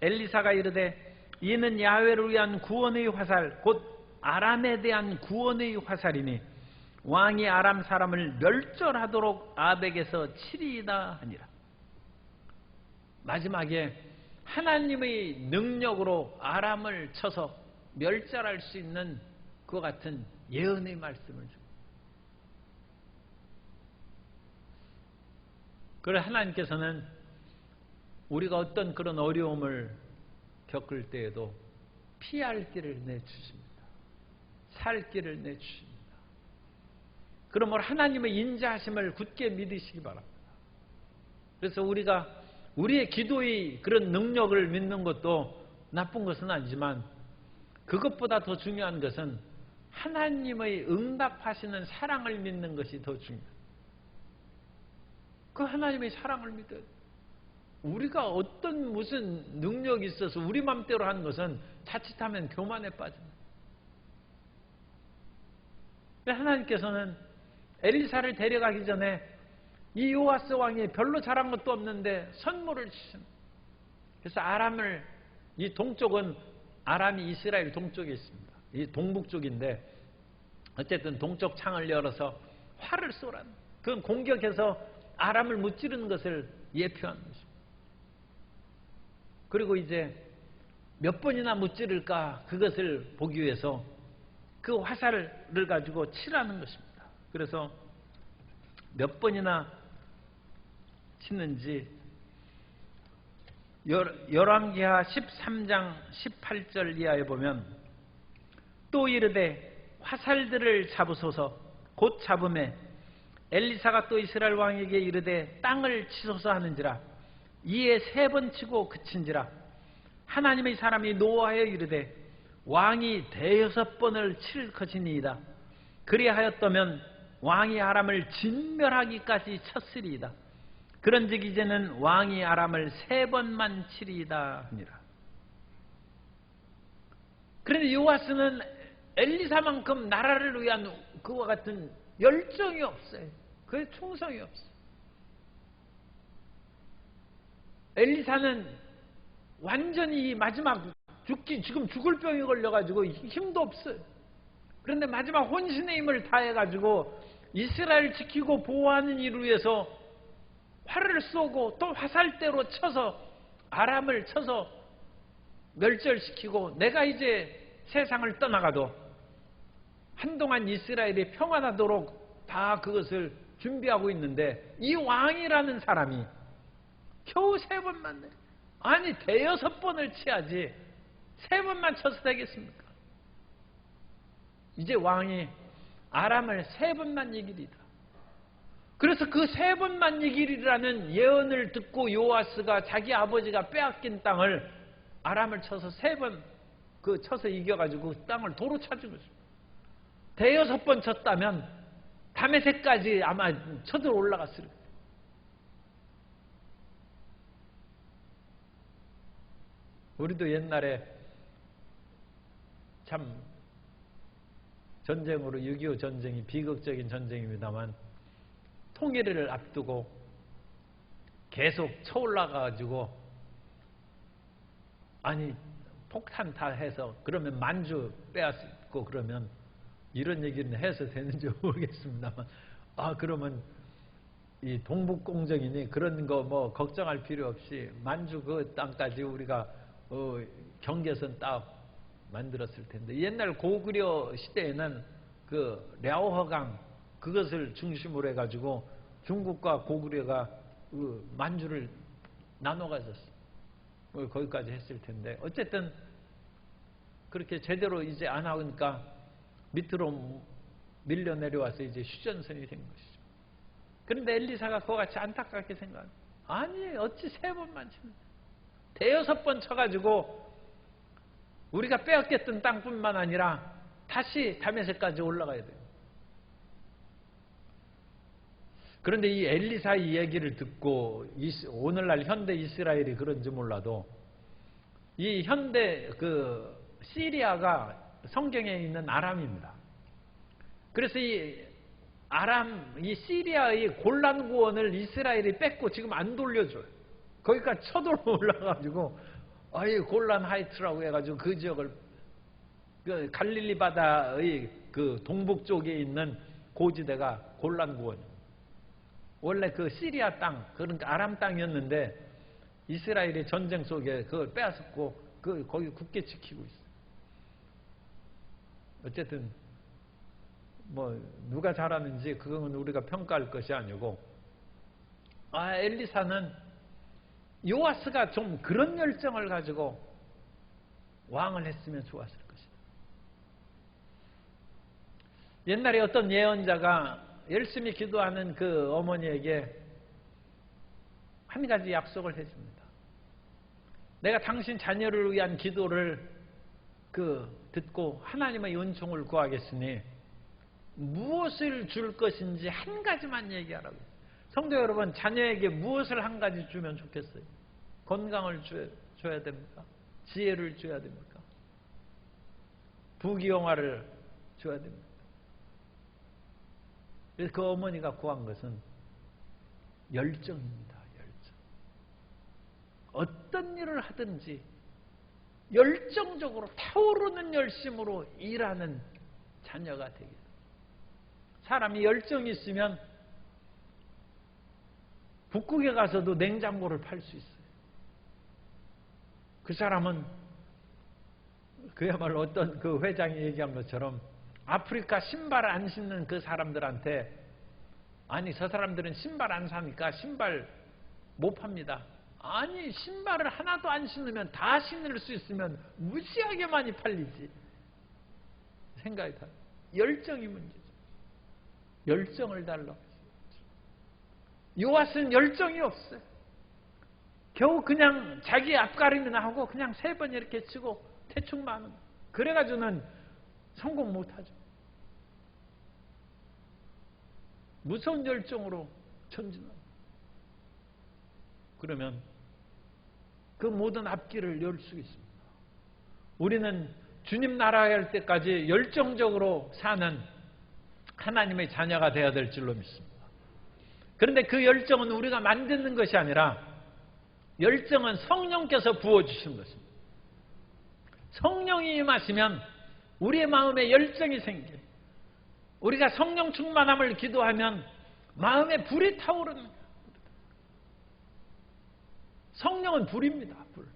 엘리사가 이르되 이는 야훼를 위한 구원의 화살 곧 아람에 대한 구원의 화살이니 왕이 아람 사람을 멸절하도록 아벡에서 치리이다 하니라. 마지막에 하나님의 능력으로 아람을 쳐서 멸절할 수 있는 그와 같은 예언의 말씀을 줍니다. 그래 하나님께서는 우리가 어떤 그런 어려움을 겪을 때에도 피할 길을 내주십니다. 살 길을 내주십니다. 그러므로 하나님의 인자하심을 굳게 믿으시기 바랍니다. 그래서 우리가 우리의 기도의 그런 능력을 믿는 것도 나쁜 것은 아니지만 그것보다 더 중요한 것은 하나님의 응답하시는 사랑을 믿는 것이 더 중요합니다. 그 하나님의 사랑을 믿어야 돼요. 우리가 어떤 무슨 능력이 있어서 우리 맘대로 하는 것은 자칫하면 교만에 빠집니다. 하나님께서는 엘리사를 데려가기 전에 이 요아스 왕이 별로 잘한 것도 없는데 선물을 주십니다. 그래서 아람을, 이 동쪽은 아람이 이스라엘 동쪽에 있습니다. 이 동북 쪽인데 어쨌든 동쪽 창을 열어서 활을 쏘라는, 그건 공격해서 아람을 무찌르는 것을 예표하는 것입니다. 그리고 이제 몇 번이나 무찌를까 그것을 보기 위해서 그 화살을 가지고 치라는 것입니다. 그래서 몇 번이나 치는지 열왕기하 13장 18절 이하에 보면 또 이르되 화살들을 잡으소서. 곧 잡음에 엘리사가 또 이스라엘 왕에게 이르되 땅을 치소서 하는지라. 이에 3번 치고 그친지라. 하나님의 사람이 노하여 이르되 왕이 6번을 칠 것이니이다. 그리하였다면 왕이 아람을 진멸하기까지 쳤으리이다. 그런즉 이제는 왕이 아람을 3번만 치리이다 하니라. 그런데 요아스는 엘리사만큼 나라를 위한 그와 같은 열정이 없어요. 그의 충성이 없어요. 엘리사는 완전히 마지막 지금 죽을 병이 걸려가지고 힘도 없어요. 그런데 마지막 혼신의 힘을 다해가지고 이스라엘 지키고 보호하는 일을 위해서 활을 쏘고 또 화살대로 쳐서 아람을 쳐서 멸절시키고 내가 이제 세상을 떠나가도 한동안 이스라엘이 평안하도록 다 그것을 준비하고 있는데 이 왕이라는 사람이 겨우 3번만 내. 아니 6번을 치야지 3번만 쳐서 되겠습니까? 이제 왕이 아람을 3번만 이기리다. 그래서 그 3번만 이기리라는 예언을 듣고 요아스가 자기 아버지가 빼앗긴 땅을 아람을 쳐서 3번 쳐서 이겨가지고 그 땅을 도로 찾은 것입니다. 6번 쳤다면 다메섹까지 아마 쳐들어 올라갔을 거예요. 우리도 옛날에 참 전쟁으로 6.25 전쟁이 비극적인 전쟁입니다만 통일을 앞두고 계속 쳐올라가가지고 아니 폭탄 다 해서 그러면 만주 빼앗고 그러면 이런 얘기는 해서 되는지 모르겠습니다만 그러면 이 동북공정이니 그런 거 뭐 걱정할 필요 없이 만주 그 땅까지 우리가 경계선 딱 만들었을 텐데 옛날 고구려 시대에는 그 랴오허강 그것을 중심으로 해가지고 중국과 고구려가 그 만주를 나눠 가졌어. 거기까지 했을 텐데 어쨌든 그렇게 제대로 이제 안 하니까 밑으로 밀려 내려와서 이제 휴전선이 된 것이죠. 그런데 엘리사가 그와 같이 안타깝게 생각합니다. 아니 어찌 3번만 치는 6번 쳐가지고 우리가 빼앗겼던 땅뿐만 아니라 다시 다메섹까지 올라가야 돼요. 그런데 이 엘리사의 얘기를 듣고 오늘날 현대 이스라엘이 그런지 몰라도 이 현대 그 시리아가 성경에 있는 아람입니다. 그래서 이 시리아의 골란 구원을 이스라엘이 뺏고 지금 안 돌려줘요. 거기까지 쳐들어 올라가가지고 골란 하이트라고 해가지고 그 지역을 그 갈릴리 바다의 그 동북 쪽에 있는 고지대가 골란 구원이에요. 원래 그 시리아 땅, 그러니까 아람 땅이었는데 이스라엘이 전쟁 속에 그걸 빼앗았고 거기 굳게 지키고 있어요. 어쨌든 뭐 누가 잘하는지 그건 우리가 평가할 것이 아니고, 엘리사는 요아스가 좀 그런 열정을 가지고 왕을 했으면 좋았을 것이다. 옛날에 어떤 예언자가 열심히 기도하는 그 어머니에게 한 가지 약속을 해줍니다. 내가 당신 자녀를 위한 기도를 듣고 하나님의 은총을 구하겠으니 무엇을 줄 것인지 한 가지만 얘기하라고. 성도 여러분, 자녀에게 무엇을 한 가지 주면 좋겠어요? 건강을 줘야 됩니까? 지혜를 줘야 됩니까? 부귀영화를 줘야 됩니까? 그래서 그 어머니가 구한 것은 열정입니다. 열정. 어떤 일을 하든지 열정적으로 타오르는 열심으로 일하는 자녀가 되게. 사람이 열정이 있으면 북극에 가서도 냉장고를 팔 수 있어요. 그 사람은 그야말로 어떤 그 회장이 얘기한 것처럼 아프리카 신발 안 신는 그 사람들한테, 아니 저 사람들은 신발 안 사니까 신발 못 팝니다. 아니 신발을 하나도 안 신으면 다 신을 수 있으면 무지하게 많이 팔리지. 생각이 다. 열정이 문제죠. 열정을 달라. 요아스는 열정이 없어요. 겨우 그냥 자기 앞가림이나 하고 그냥 3번 이렇게 치고 대충만 하는. 그래가지고는 성공 못하죠. 무서운 열정으로 전진합니다. 그러면 그 모든 앞길을 열 수 있습니다. 우리는 주님 나라에 할 때까지 열정적으로 사는 하나님의 자녀가 되어야 될 줄로 믿습니다. 그런데 그 열정은 우리가 만드는 것이 아니라 열정은 성령께서 부어주신 것입니다. 성령이 임하시면 우리의 마음에 열정이 생겨요. 우리가 성령 충만함을 기도하면 마음에 불이 타오르는 거예요. 성령은 불입니다. 불.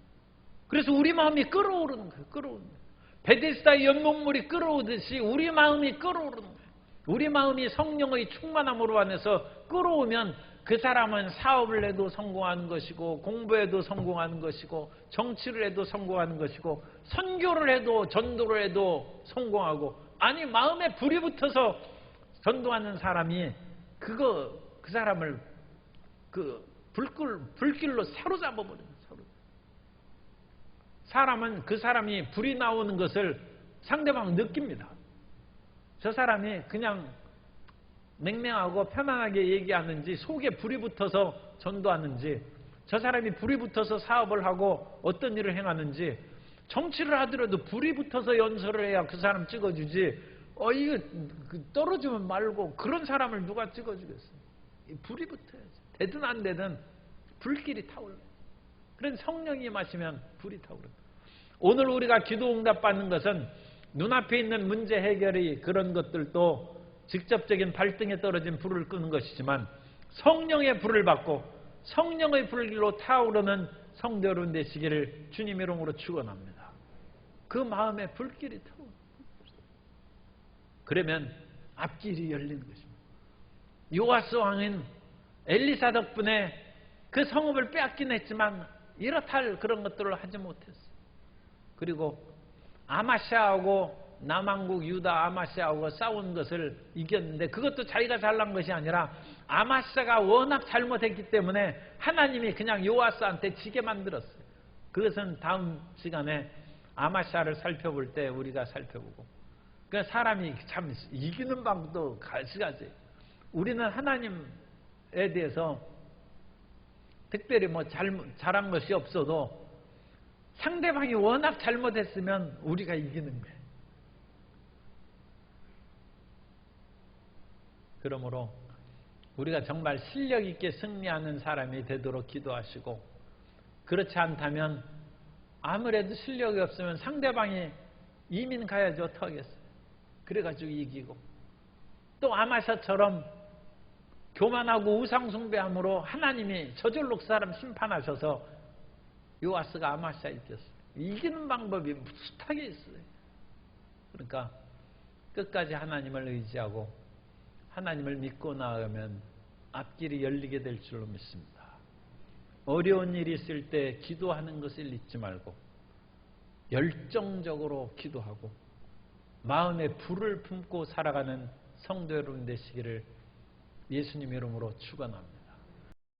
그래서 우리 마음이 끓어오르는 거예요. 끓어오르는 거예요. 베데스다의 연못물이 끓어오듯이 우리 마음이 끓어오르는 거예요. 우리 마음이 성령의 충만함으로 안에서 끓어오면 그 사람은 사업을 해도 성공하는 것이고, 공부해도 성공하는 것이고, 정치를 해도 성공하는 것이고, 선교를 해도 전도를 해도 성공하고, 아니 마음에 불이 붙어서 전도하는 사람이 그 사람을 불길로 사로잡아 버려요. 사람은 그 사람이 불이 나오는 것을 상대방 느낍니다. 저 사람이 그냥 맹맹하고 편안하게 얘기하는지, 속에 불이 붙어서 전도하는지, 저 사람이 불이 붙어서 사업을 하고 어떤 일을 행하는지, 정치를 하더라도 불이 붙어서 연설을 해야 그 사람 찍어주지, 이거 떨어지면 말고 그런 사람을 누가 찍어주겠어요? 불이 붙어야지. 되든 안 되든 불길이 타올라요. 그런 성령이 마시면 불이 타오르요. 오늘 우리가 기도 응답 받는 것은 눈앞에 있는 문제 해결이 그런 것들도 직접적인 발등에 떨어진 불을 끄는 것이지만, 성령의 불을 받고 성령의 불길로 타오르는 성도 여러분 되시기를 주님의 이름으로 축원합니다. 그 마음에 불길이 타오르는 거예요. 그러면 앞길이 열리는 것입니다. 요아스 왕은 엘리사 덕분에 그 성읍을 빼앗긴 했지만 이렇다 할 그런 것들을 하지 못했어요. 그리고 아마시아하고 남왕국 유다 아마시아하고 싸운 것을 이겼는데, 그것도 자기가 잘난 것이 아니라 아마시아가 워낙 잘못했기 때문에 하나님이 그냥 요아스한테 지게 만들었어요. 그것은 다음 시간에 아마시아를 살펴볼 때 우리가 살펴보고. 그러니까 사람이 참 이기는 방법도 가지가지. 우리는 하나님에 대해서 특별히 뭐 잘한 것이 없어도 상대방이 워낙 잘못했으면 우리가 이기는 거예요. 그러므로 우리가 정말 실력 있게 승리하는 사람이 되도록 기도하시고, 그렇지 않다면 아무래도 실력이 없으면 상대방이 이민 가야지 어떡하겠어요. 그래가지고 이기고, 또 아마샤처럼 교만하고 우상숭배함으로 하나님이 저절로 그 사람 심판하셔서 요아스가 아마샤 이겼어요. 이기는 방법이 숱하게 있어요. 그러니까 끝까지 하나님을 의지하고 하나님을 믿고 나아가면 앞길이 열리게 될 줄로 믿습니다. 어려운 일이 있을 때 기도하는 것을 잊지 말고 열정적으로 기도하고 마음에 불을 품고 살아가는 성도 여러분 되시기를 예수님 이름으로 축원합니다.